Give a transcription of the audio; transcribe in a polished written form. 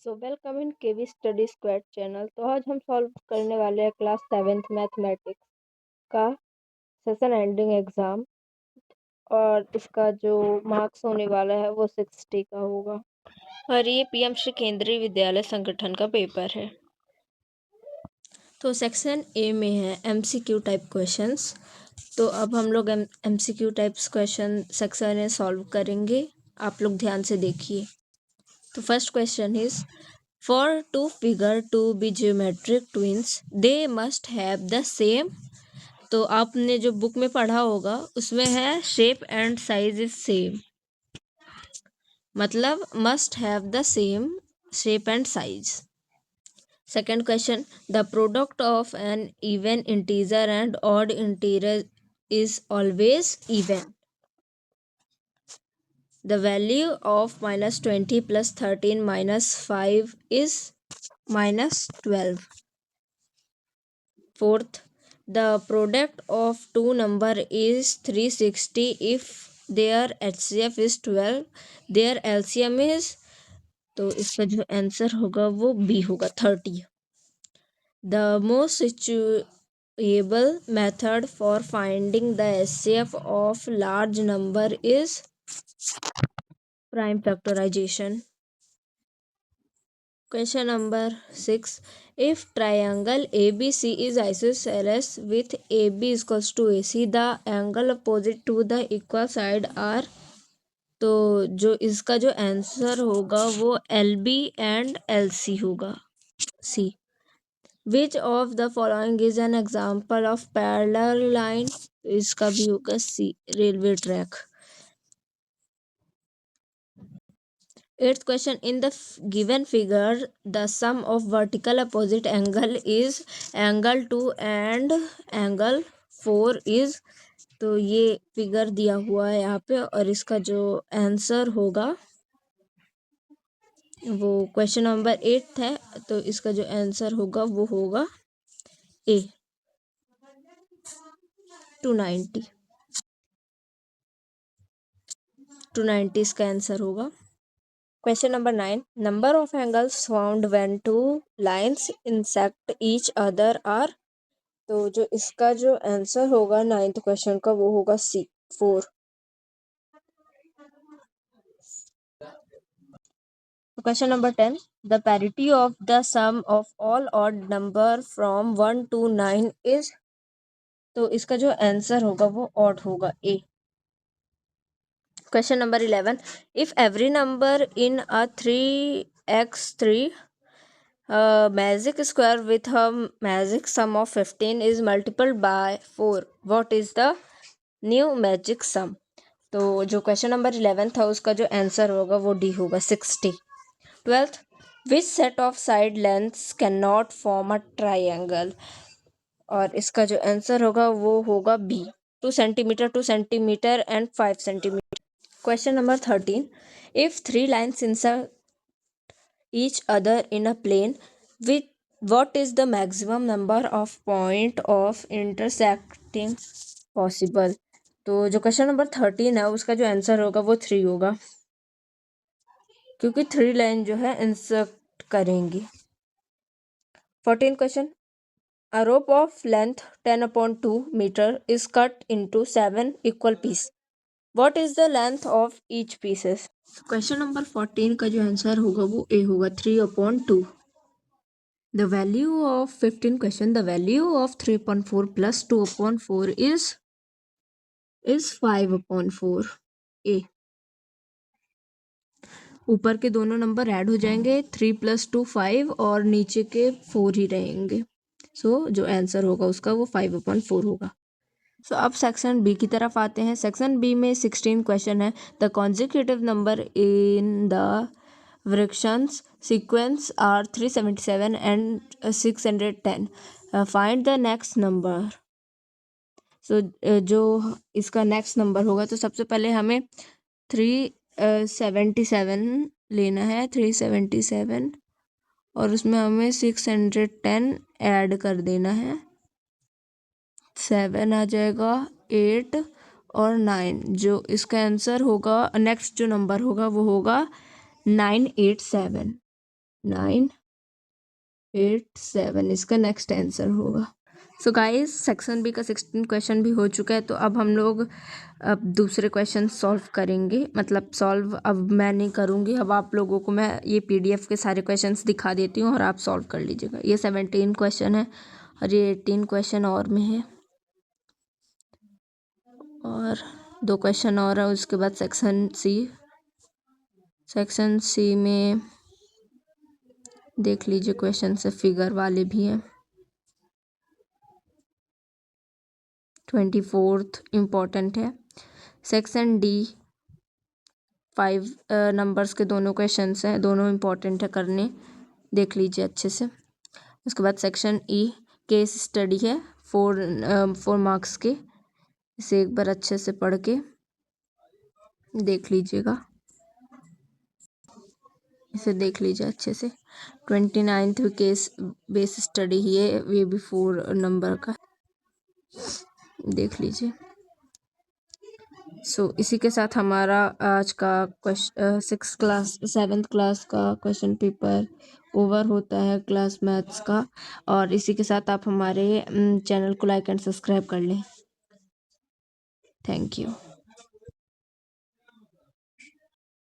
So welcome in KV study squad channel. तो आज हम सॉल्व करने वाले हैं क्लास 7th मैथमेटिक्स का सेशन एंडिंग एग्ज़ाम, और इसका जो मार्क्स होने वाला है वो 60 का होगा, और ये पीएम श्री केंद्रीय विद्यालय संगठन का पेपर है। तो सेक्शन ए में है एमसीक्यू टाइप क्वेश्चंस। तो अब हम लोग MCQ types question section A solve करेंगे। आप लोग ध्यान से देखिए। तो first question is, for two figure to be geometric twins they must have the same। तो आपने जो बुक में पढ़ा होगा उसमें है shape and size is same, मतलब must have the same shape and size. Second question, the product of an even integer and odd integer is always even. The value of -20 plus 13 minus 5 is -12. Fourth, the product of two number is 360 if their HCF is 12, their LCM is, तो इसका जो answer होगा वो B होगा 30. The most suitable method for finding the HCF of large number is prime factorization. Question number 6. If triangle ABC is isosceles with AB is equals to AC, the angle opposite to the equal side are, तो जो इसका जो answer होगा वो LB and LC होगा, C. Which of the following is an example of parallel line? इसका भी होगा C, railway track. Eighth question, in the given figure the sum of vertical opposite angle is angle 2 and angle 4 is, तो ये figure दिया हुआ है यहाँ पे, और इसका जो आंसर होगा वो क्वेश्चन नंबर 8 है, तो इसका जो आंसर होगा वो होगा ए 290 इसका आंसर होगा। Question number 9. Number of angles found when two lines intersect each other are, तो जो इसका जो आंसर होगा 9th क्वेश्चन का वो होगा C 4. Question number 10. The parity of the sum of all odd number from 1 to 9 is, तो इसका जो आंसर होगा वो odd होगा A. Question number 11. If every number in a 3x3 magic square with a magic sum of 15 is multiplied by 4, what is the new magic sum? तो जो question number 11 था उसका जो आंसर होगा वो डी होगा 60. 12th, which set of side lengths can not form a triangle, और इसका जो आंसर होगा वो होगा B 2 centimetre 2 centimetre and 5 centimetre. Question number 13. If 3 lines insert each other in a plane, with what is the maximum number of point of intersecting possible? तो जो question number 13 है उसका जो आंसर होगा वो 3 होगा, क्योंकि 3 लाइन जो है इंसर्ट करेंगी. 14 question, a rope of length 10/2 meter is cut into 7 equal pieces. What is the length of each pieces? Question number 14 का जो आंसर होगा वो ए होगा 3/2. The value of 15 question, the value of 3/4 plus 2/4 is 5/4. A. ऊपर के दोनों number add हो जाएंगे, 3 + 2 5 और नीचे के 4 ही रहेंगे. सो जो आंसर होगा उसका वो 5/4 होगा. सो अब सेक्शन बी की तरफ आते हैं. सेक्शन बी में 16 क्वेश्चन है. The consecutive number in the fractions sequence are 377 and 610. Find the next number. So जो इसका नेक्स्ट नंबर होगा, तो सबसे पहले हमें 377 लेना है, 377, और उसमें हमें 610 ऐड कर देना है. 7 आ जाएगा, 8 और 9. जो इसका आंसर होगा, नेक्स्ट जो नंबर होगा वो होगा 987. 9, 8, 7 इसका नेक्स्ट आंसर होगा। सो गाइस सेक्शन बी का 16 क्वेश्चन भी हो चुका है। तो अब हम लोग अब दूसरे क्वेश्चन सॉल्व करेंगे, मतलब सॉल्व अब मैं नहीं करूँगी, अब आप लोगों को मैं ये PDF के सारे क्वेश्चंस दिखा देती हूँ और आप सॉल्व कर लीजिएगा। ये 17 क्वेश्चन है और ये 18 क्वेश्चन और में है, और 2 क्वेश्चन और है। उसके बाद सेक्शन सी में देख लीजिए क्वेश्चन से फिगर वाले भी हैं। 24th इम्पॉर्टेंट है। सेक्शन डी 5 नंबर्स के दोनों क्वेश्चंस हैं, दोनों इम्पॉर्टेंट है करने, देख लीजिए अच्छे से। उसके बाद सेक्शन ई केस स्टडी है 4 मार्क्स के, इसे एक बार अच्छे से पढ़ के देख लीजिएगा, इसे देख लीजिए अच्छे से। 29th केस बेस स्टडी ही है, ये भी 4 नंबर का, देख लीजिए। सो इसी के साथ हमारा आज का 7th क्लास का क्वेश्चन पेपर ओवर होता है, क्लास मैथ्स का। और इसी के साथ आप हमारे चैनल को लाइक एंड सब्सक्राइब कर लें। Thank you.